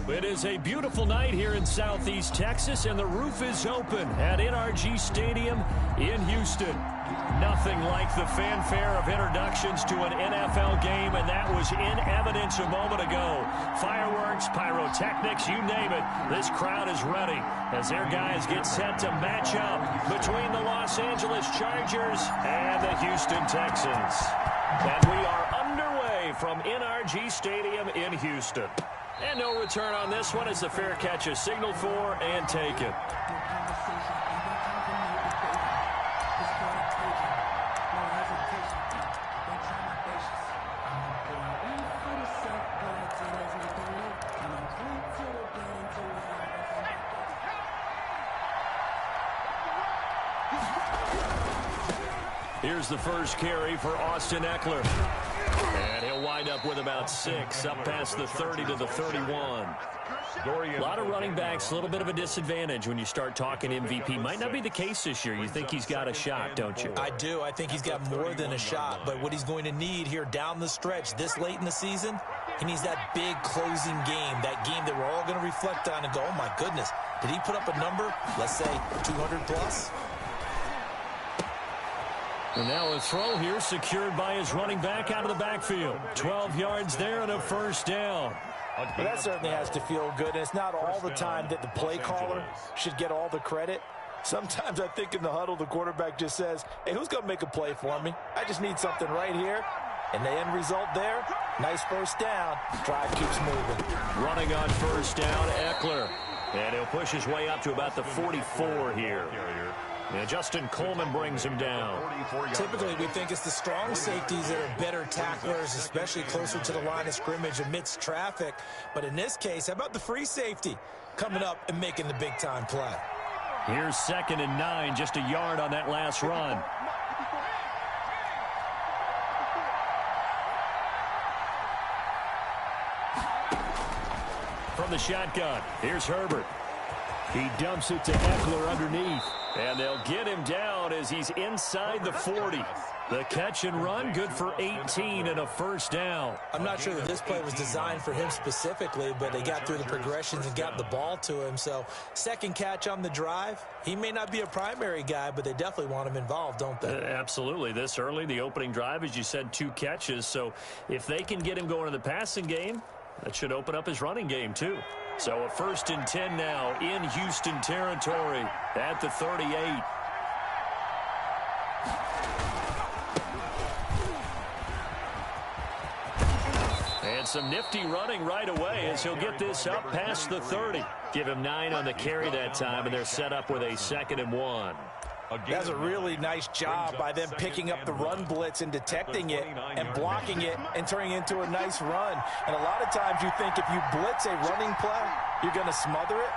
It is a beautiful night here in Southeast Texas, and the roof is open at NRG Stadium in Houston. Nothing like the fanfare of introductions to an NFL game, and that was in evidence a moment ago. Fireworks, pyrotechnics, you name it. This crowd is ready as their guys get set to match up between the Los Angeles Chargers and the Houston Texans. And we are underway from NRG Stadium in Houston. And no return on this one as the fair catch is signaled for and taken. Here's the first carry for Austin Eckler. And he'll wind up with about 6, up past the 30 to the 31. A lot of running backs, a little bit of a disadvantage when you start talking MVP. Might not be the case this year. You think he's got a shot, don't you? I do. I think he's got more than a shot. But what he's going to need here down the stretch this late in the season, he needs that big closing game, that game that we're all going to reflect on and go, oh, my goodness, did he put up a number, let's say 200 plus? And now a throw here secured by his running back out of the backfield. 12 yards there and a first down. Well, that certainly has to feel good. And it's not all the time that the play caller should get all the credit. Sometimes I think in the huddle, the quarterback just says, hey, who's going to make a play for me? I just need something right here. And the end result there, nice first down. Drive keeps moving. Running on first down, Eckler. And he'll push his way up to about the 44 here. And Justin Coleman brings him down. Typically, we think it's the strong safeties that are better tacklers, especially closer to the line of scrimmage amidst traffic. But in this case, how about the free safety coming up and making the big-time play? Here's 2nd and 9, just a yard on that last run. From the shotgun, here's Herbert. He dumps it to Eckler underneath. And they'll get him down as he's inside the 40. The catch and run, good for 18 and a first down. I'm not sure that this play was designed for him specifically, but they got through the progressions and got the ball to him. So, second catch on the drive. He may not be a primary guy, but they definitely want him involved, don't they? Absolutely. This early, the opening drive, as you said, 2 catches. So, if they can get him going in the passing game, that should open up his running game, too. So a 1st and 10 now in Houston territory at the 38. And some nifty running right away as he'll get this up past the 30. Give him 9 on the carry that time, and they're set up with a 2nd and 1. That's a really nice job by them picking up the run blitz and detecting it and blocking it and turning it into a nice run. And a lot of times you think if you blitz a running play, you're going to smother it.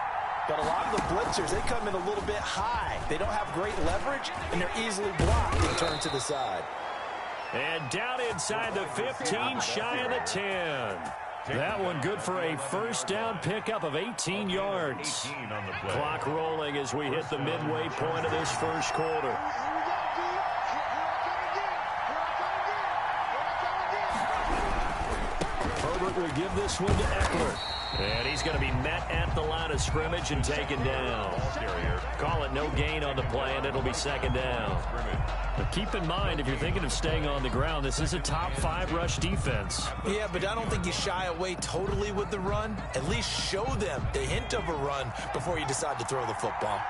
But a lot of the blitzers, they come in a little bit high. They don't have great leverage, and they're easily blocked and turned to the side. And down inside the 15, shy of the 10. That one good for a first down pickup of 18 yards. Clock rolling as we hit the midway point of this first quarter. Herbert will give this one to Eckler. And he's going to be met at the line of scrimmage and taken down. Call it no gain on the play, and it'll be 2nd down. But keep in mind, if you're thinking of staying on the ground, this is a top 5 rush defense. Yeah, but I don't think you shy away totally with the run. At least show them the hint of a run before you decide to throw the football.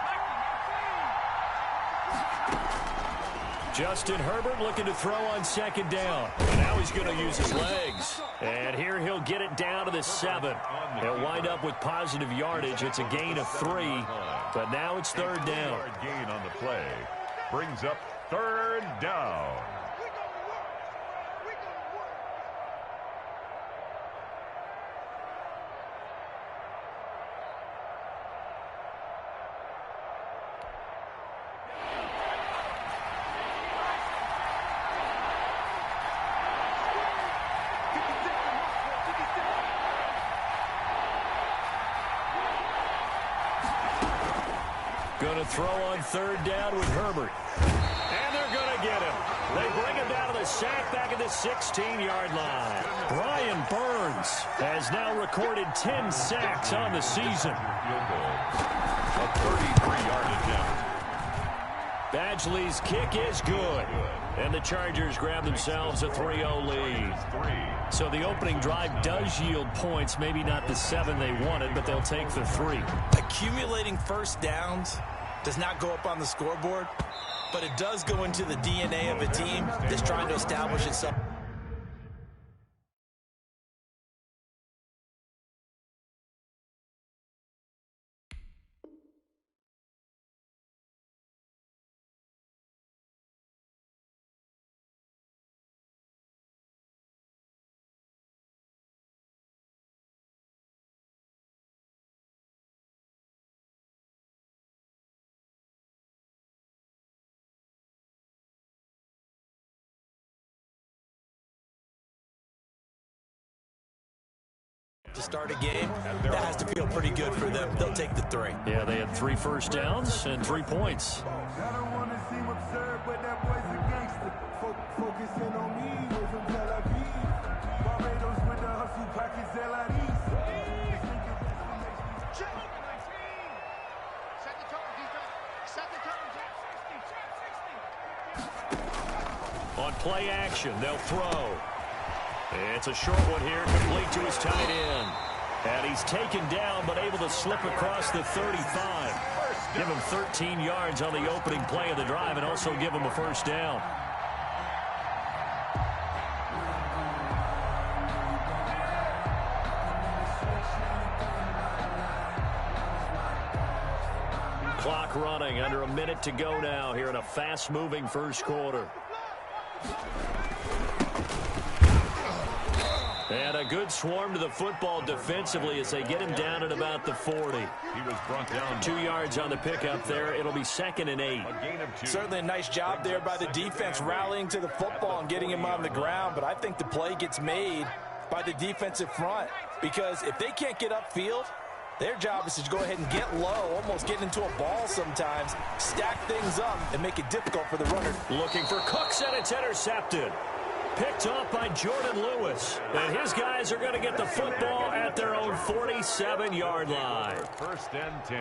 Justin Herbert looking to throw on 2nd down. Now he's going to use his legs. And here he'll get it down to the 7. He'll wind up with positive yardage. It's a gain of 3. But now it's 3rd down. Gain on the play brings up 3rd down. Going to throw on 3rd down with Herbert. And they're going to get him. They bring him down to the sack back at the 16-yard line. Brian Burns has now recorded 10 sacks on the season. Field goal. A 33-yard attempt. Badgley's kick is good. And the Chargers grab themselves a 3-0 lead. So the opening drive does yield points. Maybe not the 7 they wanted, but they'll take the 3. Accumulating first downs does not go up on the scoreboard, but it does go into the DNA of a team that's trying to establish itself. To start a game, that has to feel pretty good for them. They'll take the 3. Yeah, they had 3 first downs and 3 points. I don't want to seem absurd, but that boy's a gangster. Focusing on me, we're from Tel Aviv. Barbados with the hustle pockets, LIDs. Set the tone, defense. Set the tone. Jab 60. On play action, they'll throw. It's a short one here, complete to his tight end. And he's taken down, but able to slip across the 35. Give him 13 yards on the opening play of the drive and also give him a first down. Clock running, under a minute to go now here in a fast-moving first quarter. And a good swarm to the football defensively as they get him down at about the 40. He was brought down 2 yards on the pickup there. It'll be 2nd and 8. a gain of 2. Certainly a nice job there by the defense rallying to the football and getting him on the ground, but I think the play gets made by the defensive front because if they can't get upfield, their job is to go ahead and get low, almost get into a ball sometimes, stack things up, and make it difficult for the runner. Looking for Cooks, and it's intercepted. Picked off by Jordan Lewis. And his guys are going to get the football at their own 47-yard line. 1st and 10.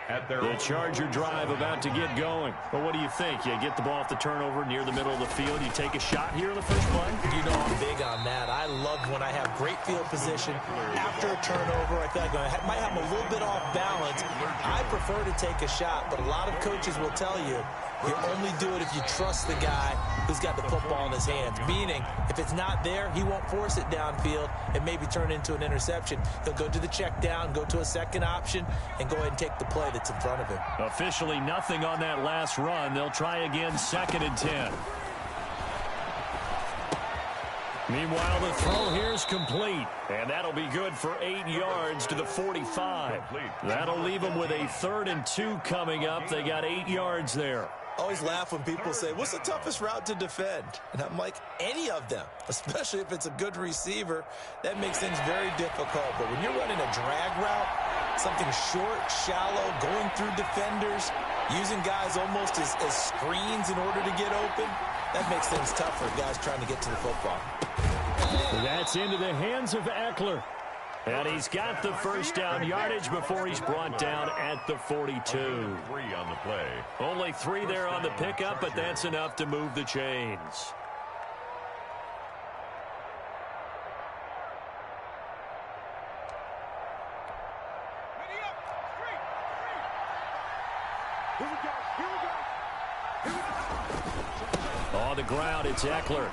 At their The Charger drive about to get going. But what do you think? You get the ball off the turnover near the middle of the field. You take a shot here in the first play? You know I'm big on that. I love when I have great field position. After a turnover, I feel like I might have a little bit off balance. I prefer to take a shot, but a lot of coaches will tell you only do it if you trust the guy who's got the football in his hands. Meaning, if it's not there, he won't force it downfield and maybe turn into an interception. He'll go to the check down, go to a second option, and go ahead and take the play that's in front of him. Officially nothing on that last run. They'll try again, 2nd and 10. Meanwhile, the throw here's complete. And that'll be good for 8 yards to the 45. That'll leave them with a 3rd and 2 coming up. They got 8 yards there. I always laugh when people say, what's the toughest route to defend? And I'm like, any of them, especially if it's a good receiver. That makes things very difficult. But when you're running a drag route, something short, shallow, going through defenders, using guys almost as screens in order to get open, that makes things tough for guys trying to get to the football. That's into the hands of Eckler. And he's got the first down yardage before he's brought down at the 42. 3 on the play. Only 3 there on the pickup, but that's enough to move the chains. On the ground, it's Eckler.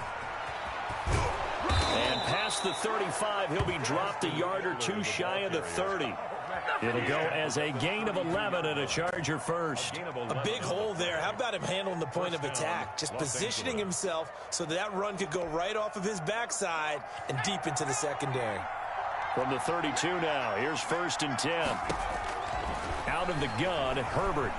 And past the 35, he'll be dropped a yard or 2 shy of the 30. It'll go as a gain of 11 and a Charger first. A big hole there. How about him handling the point of attack? Just positioning himself so that run could go right off of his backside and deep into the secondary. From the 32 now, here's 1st and 10. Out of the gun, Herbert.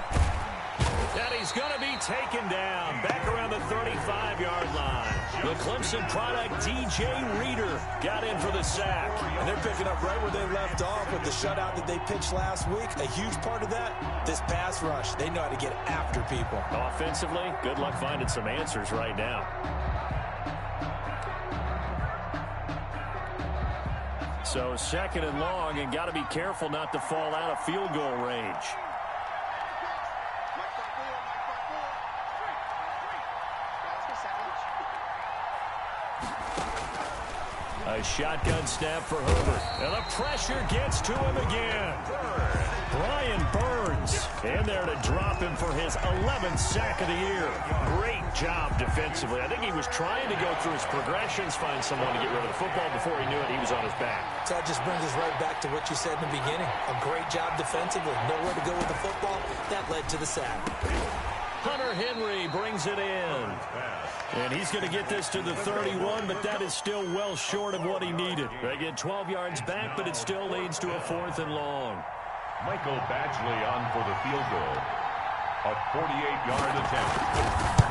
And he's going to be taken down back around the 35-yard line. The Clemson product, DJ Reader, got in for the sack. And they're picking up right where they left off with the shutout that they pitched last week. A huge part of that, this pass rush. They know how to get after people. Offensively, good luck finding some answers right now. So 2nd and long, and got to be careful not to fall out of field goal range. A shotgun snap for Herbert. And the pressure gets to him again. Brian Burns in there to drop him for his 11th sack of the year. Great job defensively. I think he was trying to go through his progressions, find someone to get rid of the football. Before he knew it, he was on his back. So that just brings us right back to what you said in the beginning. A great job defensively. Nowhere to go with the football. That led to the sack. Hunter Henry brings it in. And he's going to get this to the 31, but that is still well short of what he needed. They get 12 yards back, but it still leads to a 4th and long. Michael Badgley on for the field goal. A 48-yard attempt.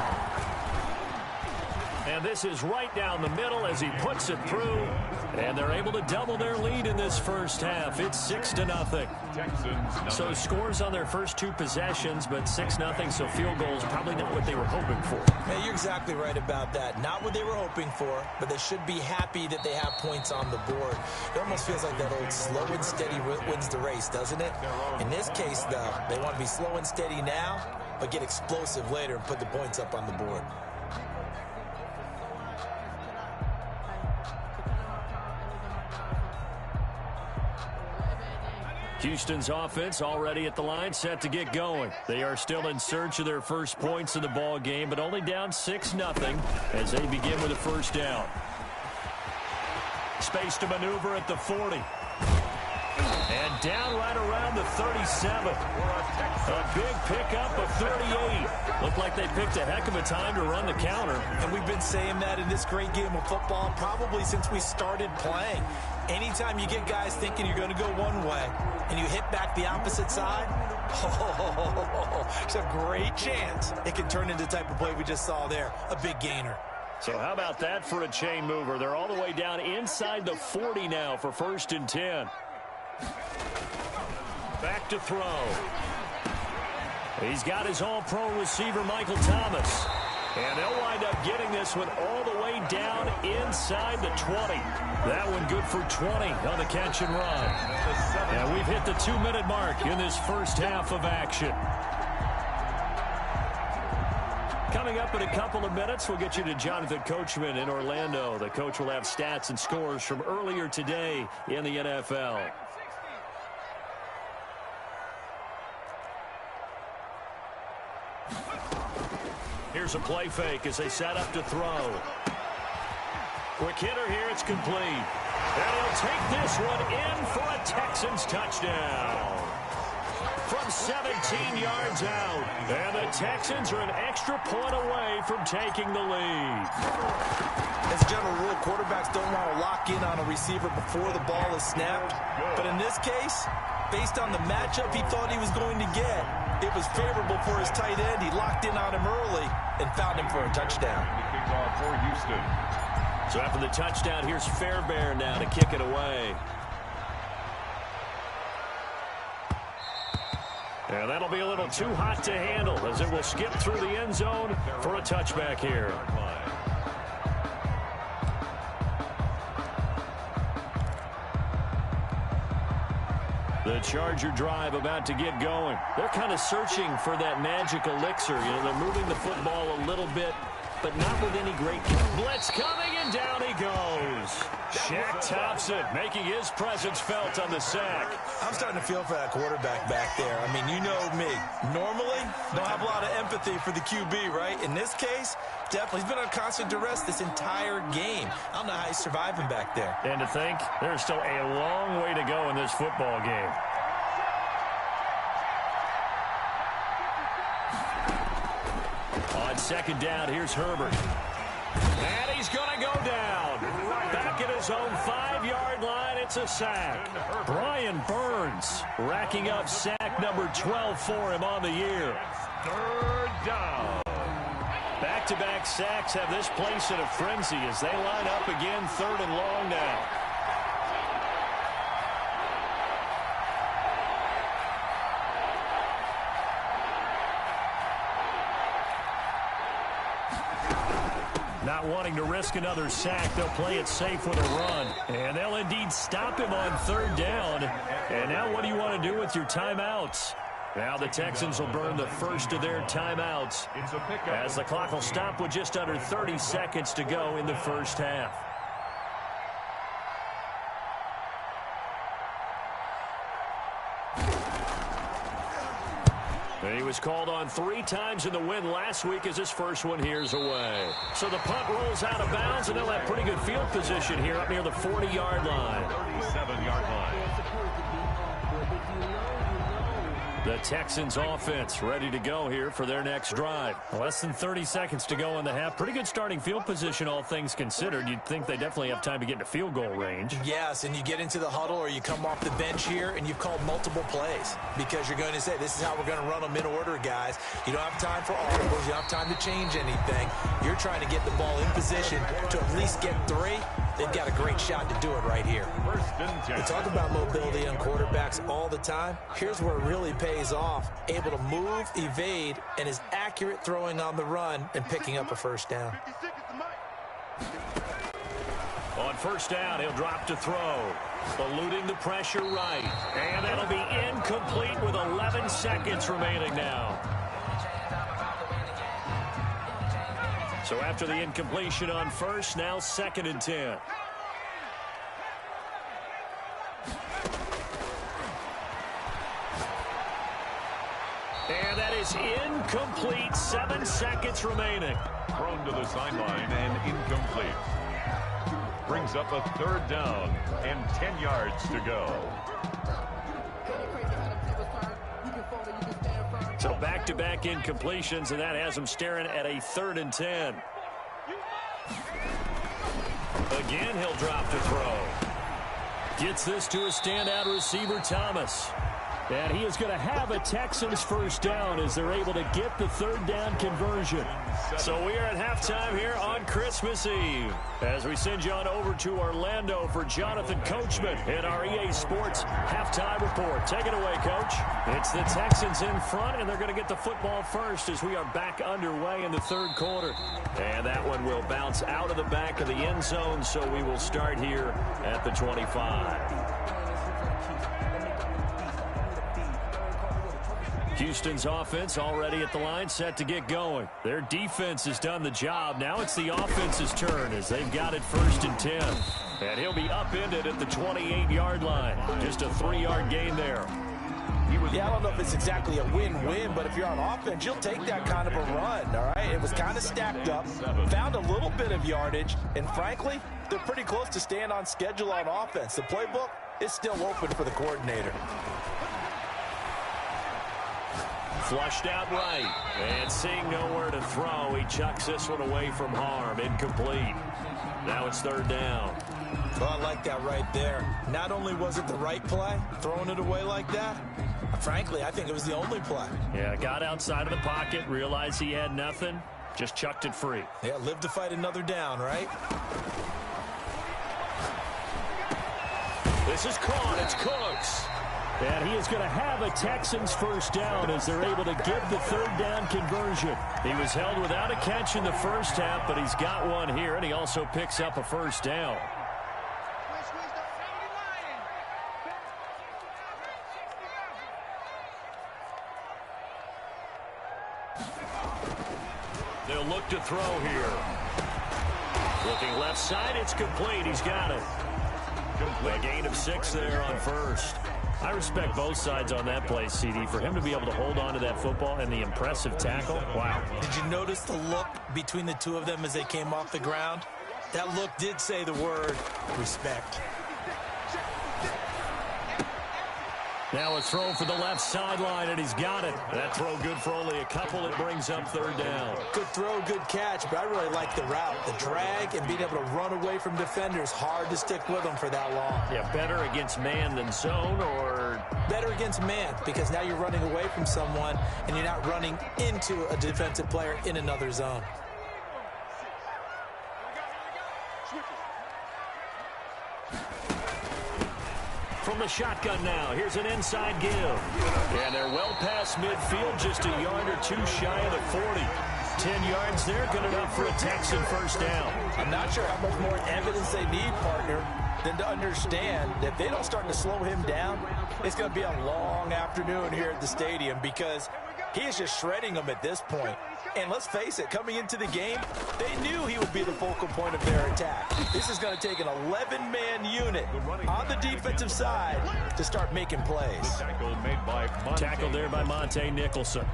And this is right down the middle as he puts it through. And they're able to double their lead in this first half. It's 6-0. Texans. So scores on their first 2 possessions, but 6-0, so field goals probably not what they were hoping for. Yeah, you're exactly right about that. Not what they were hoping for, but they should be happy that they have points on the board. It almost feels like that old slow and steady wins the race, doesn't it? In this case, though, they want to be slow and steady now, but get explosive later and put the points up on the board. Houston's offense already at the line, set to get going. They are still in search of their first points in the ball game, but only down 6-0 as they begin with a first down. Space to maneuver at the 40. And down right around the 37. A big pickup of 38. Looked like they picked a heck of a time to run the counter. And we've been saying that in this great game of football probably since we started playing. Anytime you get guys thinking you're going to go one way and you hit back the opposite side, it's a great chance it can turn into the type of play we just saw there, a big gainer. So how about that for a chain mover? They're all the way down inside the 40 now for 1st and 10. Back to throw. He's got his all-pro receiver, Michael Thomas. And they'll wind up getting this one all the way down inside the 20. That one good for 20 on the catch and run. And we've hit the 2-minute mark in this first half of action. Coming up in a couple of minutes, we'll get you to Jonathan Coachman in Orlando. The coach will have stats and scores from earlier today in the NFL. Here's a play fake as they set up to throw. Quick hitter here, it's complete. And he'll take this one in for a Texans touchdown. From 17 yards out. And the Texans are an extra point away from taking the lead. As a general rule, quarterbacks don't want to lock in on a receiver before the ball is snapped. But in this case, based on the matchup he thought he was going to get, it was favorable for his tight end. He locked in on him early and found him for a touchdown. Kickoff for Houston. So after the touchdown, here's Fairbairn now to kick it away. And that'll be a little too hot to handle as it will skip through the end zone for a touchback here. The Charger drive about to get going. They're kind of searching for that magic elixir. You know, they're moving the football a little bit, but not with any great blitz coming, and down he goes. Shaq Thompson making his presence felt on the sack. I'm starting to feel for that quarterback back there. I mean, you know me. Normally, don't have a lot of empathy for the QB, right? In this case, definitely. He's been on constant duress this entire game. I don't know how he's surviving back there. And to think, there's still a long way to go in this football game. On 2nd down, here's Herbert. And he's going to go down. Back at his own 5-yard line, it's a sack. Brian Burns racking up sack number 12 for him on the year. 3rd down. Back-to-back sacks have this place in a frenzy as they line up again 3rd and long now. Not wanting to risk another sack, they'll play it safe with a run. And they'll indeed stop him on third down. And now what do you want to do with your timeouts? Now the Texans will burn the first of their timeouts as the clock will stop with just under 30 seconds to go in the first half. He was called on 3 times in the win last week as his first one here's away. So the punt rolls out of bounds, and they'll have pretty good field position here up near the 40-yard line. 37-yard line. The Texans offense ready to go here for their next drive. Less than 30 seconds to go in the half. Pretty good starting field position, all things considered. You'd think they definitely have time to get into field goal range. Yes, and you get into the huddle or you come off the bench here and you've called multiple plays because you're going to say, this is how we're going to run them in order, guys. You don't have time for audibles. You don't have time to change anything. You're trying to get the ball in position to at least get 3. They've got a great shot to do it right here. We talk about mobility on quarterbacks all the time. Here's where it really pays off. Able to move, evade, and is accurate throwing on the run and picking up a first down. On first down, he'll drop to throw. Eluding the pressure right. And that'll be incomplete with 11 seconds remaining now. So after the incompletion on first, now 2nd and 10. And that is incomplete. 7 seconds remaining. Thrown to the sideline and incomplete. Brings up a 3rd down and 10 yards to go. So back-to-back incompletions, and that has them staring at a 3rd and 10. Again, he'll drop to throw. Gets this to a standout receiver, Thomas. And he is going to have a Texans first down as they're able to get the 3rd down conversion. So we are at halftime here on Christmas Eve as we send you on over to Orlando for Jonathan Coachman in our EA Sports halftime report. Take it away, Coach. It's the Texans in front, and they're going to get the football first as we are back underway in the 3rd quarter. And that one will bounce out of the back of the end zone, so we will start here at the 25. Houston's offense already at the line, set to get going. Their defense has done the job. Now it's the offense's turn as they've got it 1st and 10. And he'll be upended at the 28-yard line. Just a 3-yard gain there. Yeah, I don't know if it's exactly a win-win, but if you're on offense, you'll take that kind of a run, all right? It was kind of stacked up, found a little bit of yardage, and frankly, they're pretty close to staying on schedule on offense. The playbook is still open for the coordinator. Flushed out right, and seeing nowhere to throw, he chucks this one away from harm. Incomplete. Now it's 3rd down. Oh, I like that right there. Not only was it the right play, throwing it away like that, frankly, I think it was the only play. Yeah, got outside of the pocket, realized he had nothing, just chucked it free. Yeah, live to fight another down, right? This is caught. It's Cooks. And he is going to have a Texans first down as they're able to get the 3rd down conversion. He was held without a catch in the first half, but he's got one here, and he also picks up a first down. They'll look to throw here. Looking left side, it's complete. He's got it. A gain of 6 there on first. I respect both sides on that play, CD. For him to be able to hold on to that football and the impressive tackle, wow. Did you notice the look between the two of them as they came off the ground? That look did say the word respect. Now a throw for the left sideline, and he's got it. That throw good for only a couple. It brings up 3rd down. Good throw, good catch, but I really like the route. The drag and being able to run away from defenders, hard to stick with them for that long. Yeah, better against man than zone, or? Better against man, because now you're running away from someone, and you're not running into a defensive player in another zone. From the shotgun now, here's an inside give. And they're well past midfield, just a yard or two shy of the 40. 10 yards there, good enough for a Texan first down. I'm not sure how much more evidence they need, partner, than to understand that if they don't start to slow him down, it's going to be a long afternoon here at the stadium because he is just shredding them at this point. And let's face it, coming into the game, they knew he would be the focal point of their attack. This is going to take an 11-man unit on the defensive side to start making plays. Tackle there by Monte Nicholson.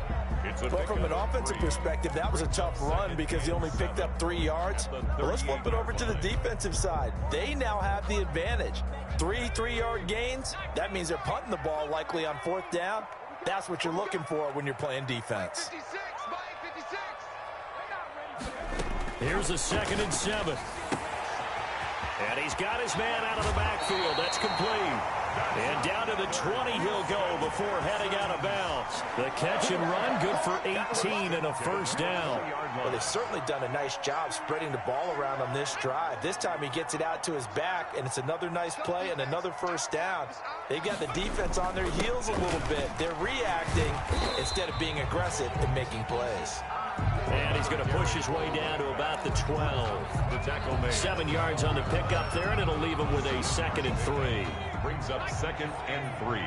But from an offensive perspective, that was a tough run because he only picked up 3 yards. But let's flip it over to the defensive side. They now have the advantage. 3-3-yard gains, that means they're punting the ball likely on 4th down. That's what you're looking for when you're playing defense. Here's a 2nd and 7. And he's got his man out of the backfield. That's complete. And down to the 20 he'll go before heading out of bounds. The catch and run, good for 18 and a first down. Well, they've certainly done a nice job spreading the ball around on this drive. This time he gets it out to his back, and it's another nice play and another first down. They've got the defense on their heels a little bit. They're reacting instead of being aggressive and making plays. And he's going to push his way down to about the 12. The tackle made. 7 yards on the pickup there, and it'll leave him with a 2nd and 3. Brings up 2nd and 3.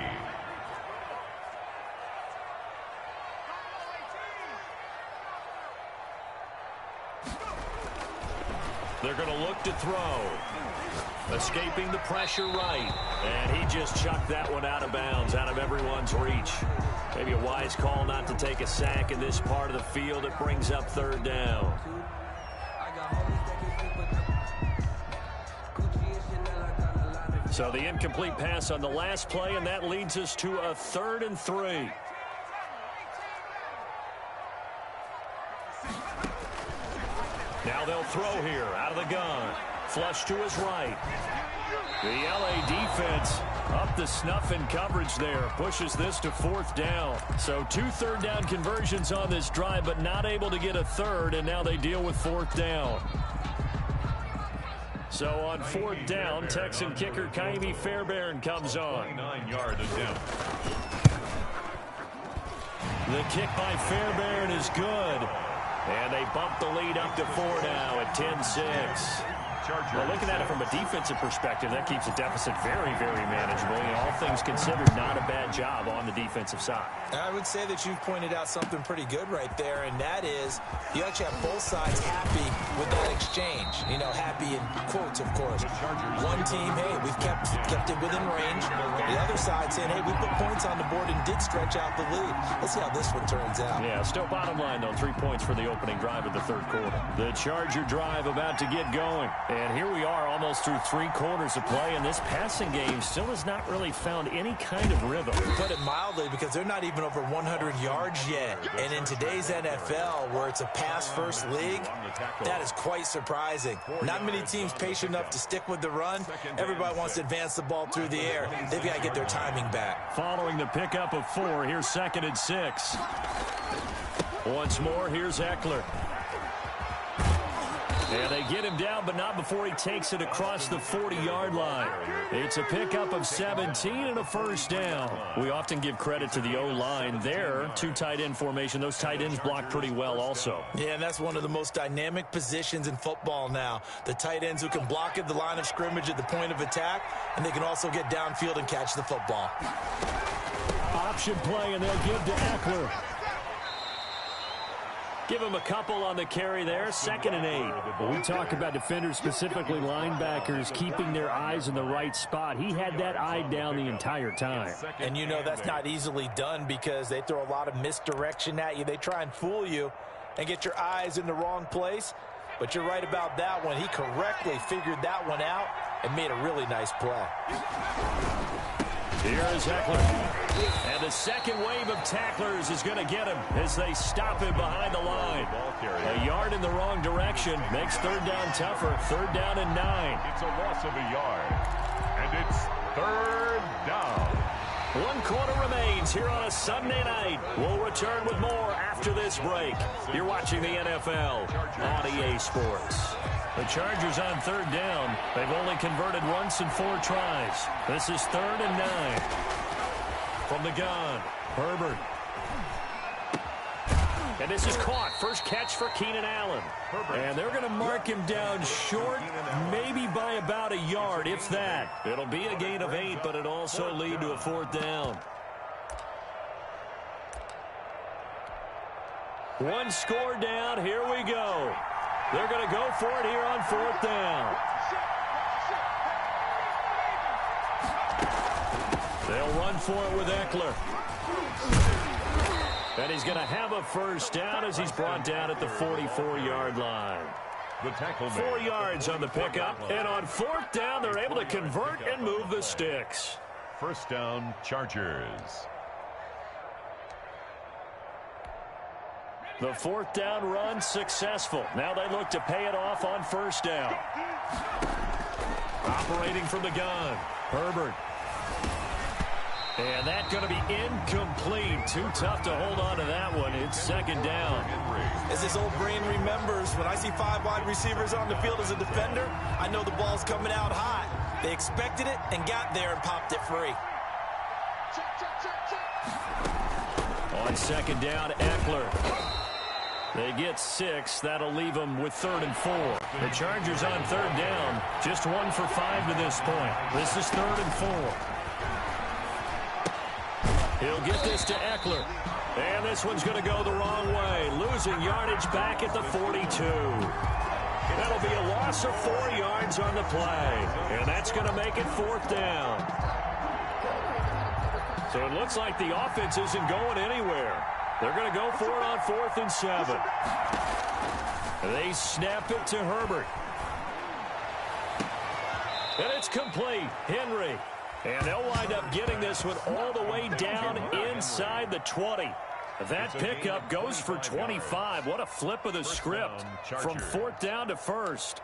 They're going to look to throw. Escaping the pressure right. And he just chucked that one out of bounds, out of everyone's reach. Maybe a wise call not to take a sack in this part of the field. It brings up 3rd down. So the incomplete pass on the last play, and that leads us to a 3rd and 3. Now they'll throw here out of the gun. Flush to his right. The LA defense up the snuff in coverage there. Pushes this to 4th down. So 2 3rd down conversions on this drive, but not able to get a 3rd, and now they deal with 4th down. So on 4th down, Texan kicker Kaimi Fairbairn comes on. 9-yard attempt. The kick by Fairbairn is good. And they bump the lead up to 4 now at 10-6. Well, looking at it from a defensive perspective, that keeps the deficit very, very manageable. All things considered, not a bad job on the defensive side. I would say that you've pointed out something pretty good right there, and that is you actually have both sides happy with that exchange. You know, happy in quotes, of course. One team, hey, we've kept it within range. The other side saying, hey, we put points on the board and did stretch out the lead. Let's see how this one turns out. Yeah, still bottom line, though, 3 points for the opening drive of the 3rd quarter. The Charger drive about to get going. And here we are almost through 3 quarters of play, and this passing game still has not really found any kind of rhythm. Put it mildly, because they're not even over 100 yards yet. And in today's NFL, where it's a pass-first league, that is quite surprising. Not many teams patient enough to stick with the run. Everybody wants to advance the ball through the air. They've got to get their timing back. Following the pickup of 4, here's 2nd and 6. Once more, here's Eckler. And they get him down, but not before he takes it across the 40-yard line. It's a pickup of 17 and a first down. We often give credit to the O-line there. 2 tight end formation. Those tight ends block pretty well also. Yeah, and that's one of the most dynamic positions in football now. The tight ends who can block at the line of scrimmage at the point of attack, and they can also get downfield and catch the football. Option play, and they'll give to Eckler. Give him a couple on the carry there. 2nd and 8. When we talk about defenders, specifically linebackers, keeping their eyes in the right spot, he had that eye down the entire time. And you know that's not easily done because they throw a lot of misdirection at you. They try and fool you and get your eyes in the wrong place. But you're right about that one. He correctly figured that one out and made a really nice play. Here is Eckler. And the second wave of tacklers is going to get him as they stop him behind the line. A yard in the wrong direction makes 3rd down tougher. 3rd down and 9. It's a loss of a yard. And it's 3rd down. 1 quarter remains here on a Sunday night. We'll return with more after this break. You're watching the NFL on EA Sports. The Chargers on 3rd down. They've only converted once in 4 tries. This is 3rd and 9. From the gun, Herbert. And this is caught. First catch for Keenan Allen. And they're going to mark him down short, maybe by about a yard, if that. It'll be a gain of 8, but it also lead to a 4th down. One score down. Here we go. They're going to go for it here on 4th down. They'll run for it with Eckler. And he's going to have a first down as he's brought down at the 44-yard line. The tackle 4 yards on the pickup. And on 4th down, they're able to convert and move the sticks. First down, Chargers. The 4th down run successful. Now they look to pay it off on 1st down. Operating from the gun, Herbert. And that's going to be incomplete. Too tough to hold on to that one. It's 2nd down. As this old brain remembers, when I see 5 wide receivers on the field as a defender, I know the ball's coming out hot. They expected it and got there and popped it free. On 2nd down, Eckler. They get 6. That'll leave them with 3rd and 4. The Chargers on 3rd down. Just 1 for 5 to this point. This is 3rd and 4. He'll get this to Eckler. And this one's going to go the wrong way. Losing yardage back at the 42. That'll be a loss of 4 yards on the play. And that's going to make it 4th down. So it looks like the offense isn't going anywhere. They're going to go for it on 4th and 7. They snap it to Herbert. And it's complete. Henry. And they'll wind up getting this one all the way down inside the 20. That pickup goes for 25. What a flip of the script from 4th down to 1st.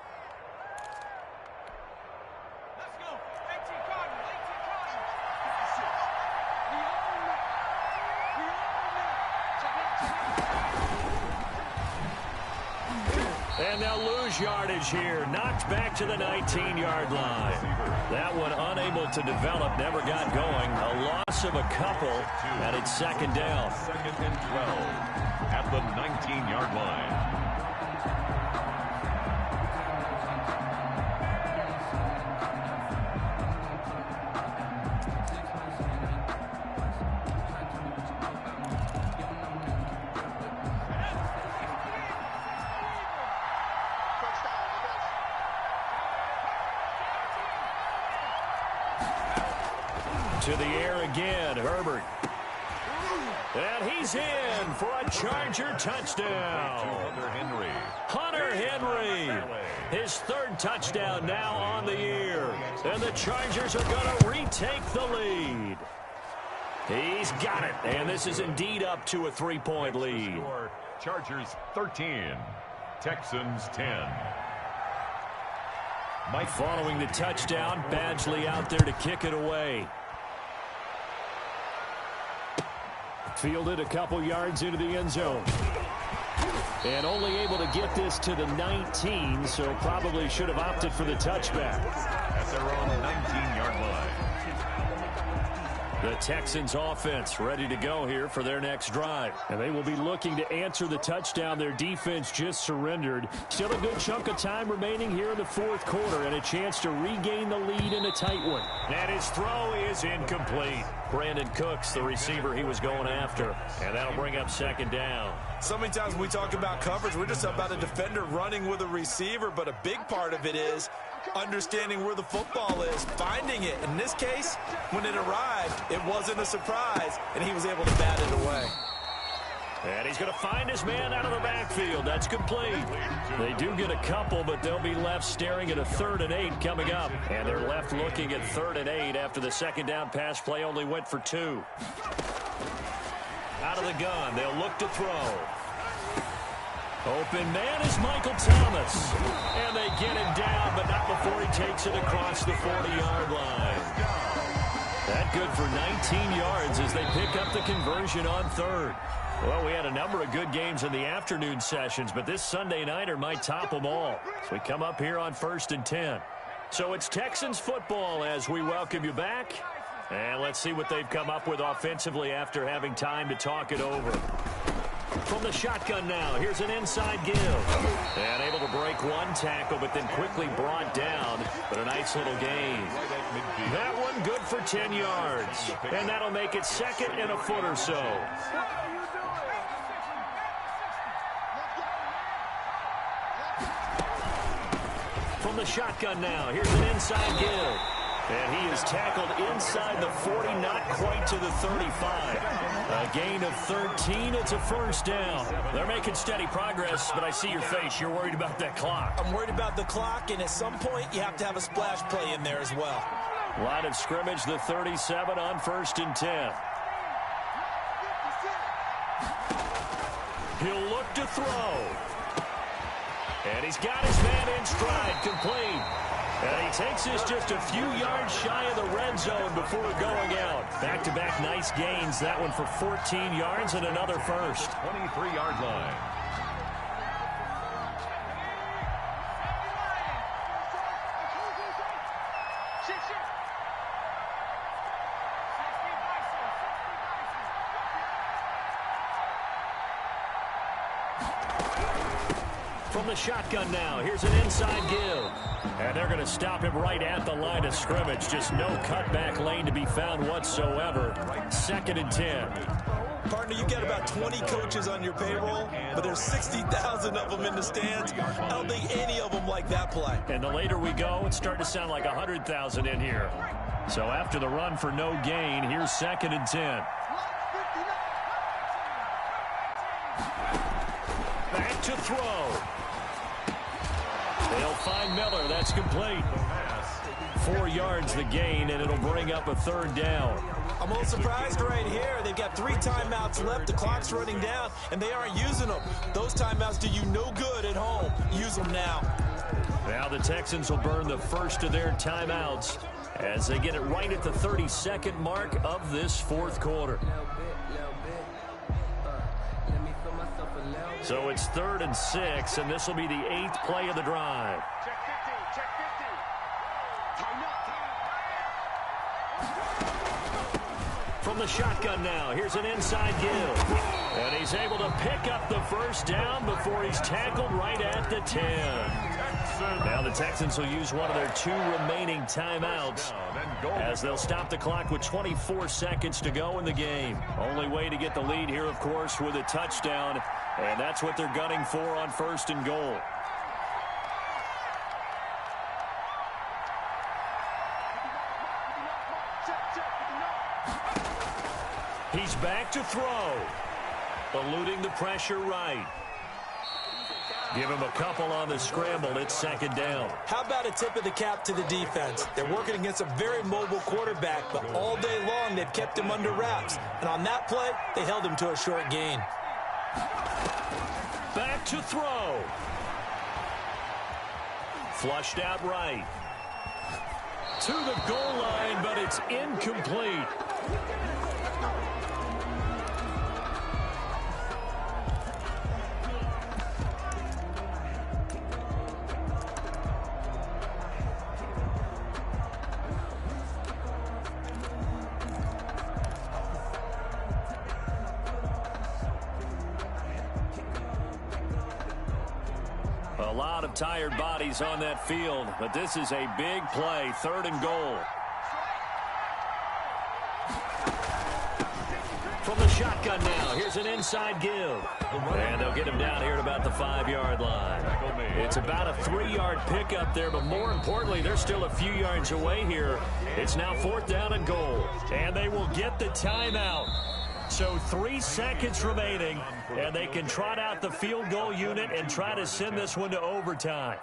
And they'll lose yardage here. Knocked back to the 19-yard line. That one unable to develop, never got going. A loss of a couple, and it's 2nd down. 2nd and 12 at the 19-yard line. To the air again, Herbert. And he's in for a Charger touchdown. Hunter Henry. His 3rd touchdown now on the year. And the Chargers are going to retake the lead. He's got it. And this is indeed up to a 3-point lead. Chargers 13. Texans 10. Mike following the touchdown. Badgley out there to kick it away. Fielded a couple yards into the end zone. And only able to get this to the 19, so probably should have opted for the touchback. At their own 19-yard line. The Texans offense ready to go here for their next drive. And they will be looking to answer the touchdown their defense just surrendered. Still a good chunk of time remaining here in the 4th quarter and a chance to regain the lead in a tight one. And his throw is incomplete. Brandon Cooks, the receiver he was going after. And that'll bring up 2nd down. So many times when we talk about coverage, we're just about a defender running with a receiver, but a big part of it is understanding where the football is, finding it. In this case, when it arrived, it wasn't a surprise, and he was able to bat it away. And he's going to find his man out of the backfield. That's complete. They do get a couple, but they'll be left staring at a 3rd and 8 coming up. And they're left looking at 3rd and 8 after the 2nd down pass play only went for 2. Out of the gun, they'll look to throw. Open man is Michael Thomas. And they get him down, but not before he takes it across the 40-yard line. That good for 19 yards as they pick up the conversion on 3rd. Well, we had a number of good games in the afternoon sessions, but this Sunday nighter might top them all. So we come up here on 1st and 10. So it's Texans football as we welcome you back. And let's see what they've come up with offensively after having time to talk it over. From the shotgun now, here's an inside give. And able to break one tackle, but then quickly brought down. But a nice little gain. That one good for 10 yards. And that'll make it second and a foot or so. From the shotgun now, here's an inside give. And he is tackled inside the 40, not quite to the 35. A gain of 13. It's a first down. They're making steady progress, but I see your face. You're worried about that clock. I'm worried about the clock, and at some point, you have to have a splash play in there as well. Line of scrimmage, the 37 on 1st and 10. He'll look to throw. And he's got his man in stride, complete. And he takes this just a few yards shy of the red zone before going out. Back-to-back nice gains. That one for 14 yards and another first. 23-yard line. From the shotgun now, here's an inside give. And they're going to stop him right at the line of scrimmage. Just no cutback lane to be found whatsoever. 2nd and 10. Partner, you got about 20 coaches on your payroll, but there's 60,000 of them in the stands. I don't think any of them like that play. And the later we go, it's starting to sound like 100,000 in here. So after the run for no gain, here's 2nd and 10. Back to throw. They'll find Miller. That's complete. 4 yards the gain, and it'll bring up a 3rd down. I'm a little surprised right here. They've got 3 timeouts left. The clock's running down, and they aren't using them. Those timeouts do you no good at home. Use them now. Now the Texans will burn the first of their timeouts as they get it right at the 32nd mark of this 4th quarter. So it's 3rd and 6, and this will be the 8th play of the drive. Check 50, check 50. Time up. From the shotgun now, here's an inside give. And he's able to pick up the first down before he's tackled right at the 10. Now the Texans will use one of their 2 remaining timeouts as they'll stop the clock with 24 seconds to go in the game. Only way to get the lead here, of course, with a touchdown, and that's what they're gunning for on 1st and goal. He's back to throw, eluding the pressure right. Give him a couple on the scramble. It's 2nd down. How about a tip of the cap to the defense? They're working against a very mobile quarterback, but all day long they've kept him under wraps. And on that play, they held him to a short gain. Back to throw. Flushed out right. To the goal line, but it's incomplete. A lot of tired bodies on that field, but this is a big play, 3rd and goal. From the shotgun now, here's an inside give. And they'll get him down here at about the 5-yard line. It's about a 3-yard pickup there, but more importantly, they're still a few yards away here. It's now 4th down and goal. And they will get the timeout. So 3 seconds remaining, and they can trot out the field goal unit and try to send this one to overtime.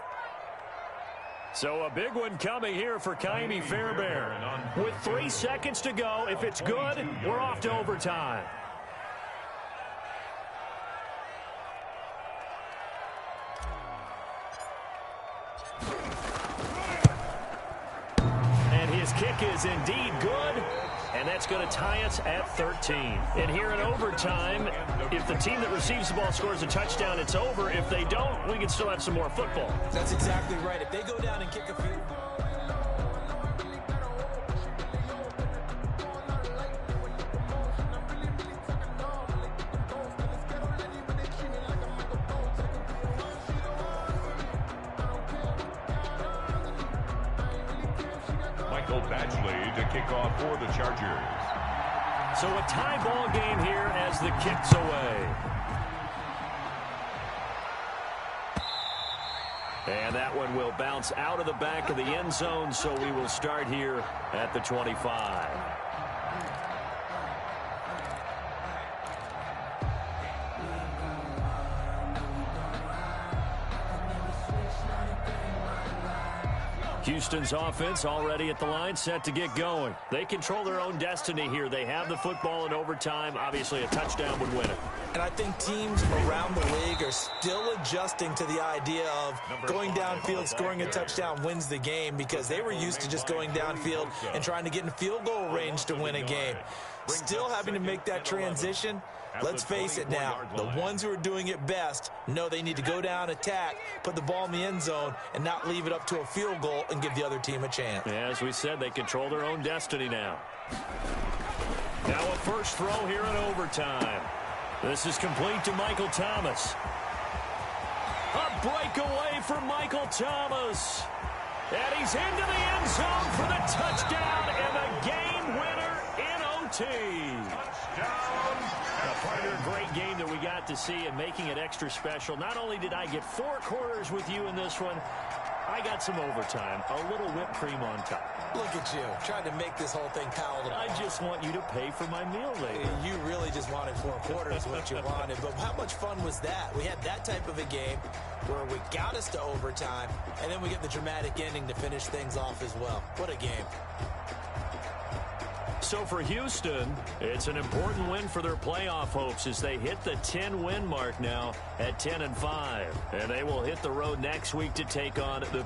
So a big one coming here for Kaimi Fairbairn. With 3 seconds to go, if it's good, we're off to overtime. And his kick is indeed good. And that's going to tie us at 13. And here in overtime, if the team that receives the ball scores a touchdown, it's over. If they don't, we can still have some more football. That's exactly right. If they go down and kick a field goal. Badgley to kick off for the Chargers. So a tie ball game here as the kick's away. And that one will bounce out of the back of the end zone, so we will start here at the 25. Houston's offense already at the line, set to get going. They control their own destiny here. They have the football in overtime. Obviously, a touchdown would win it. And I think teams around the league are still adjusting to the idea of going downfield, scoring a touchdown wins the game, because they were used to just going downfield and trying to get in field goal range to win a game. Still having to make that transition. Let's face it now, the ones who are doing it best know they need to go down, attack, put the ball in the end zone, and not leave it up to a field goal and give the other team a chance. Yeah, as we said, they control their own destiny now. Now a first throw here in overtime. This is complete to Michael Thomas. A breakaway for Michael Thomas. And he's into the end zone for the touchdown and the game winner in OT. Part of a great game that we got to see and making it extra special. Not only did I get 4 quarters with you in this one, I got some overtime, a little whipped cream on top. Look at you, trying to make this whole thing palatable. I just want you to pay for my meal later. You really just wanted 4 quarters, what you wanted. But how much fun was that? We had that type of a game where we got us to overtime, and then we get the dramatic ending to finish things off as well. What a game. So for Houston, it's an important win for their playoff hopes as they hit the 10-win mark now at 10-5. And they will hit the road next week to take on the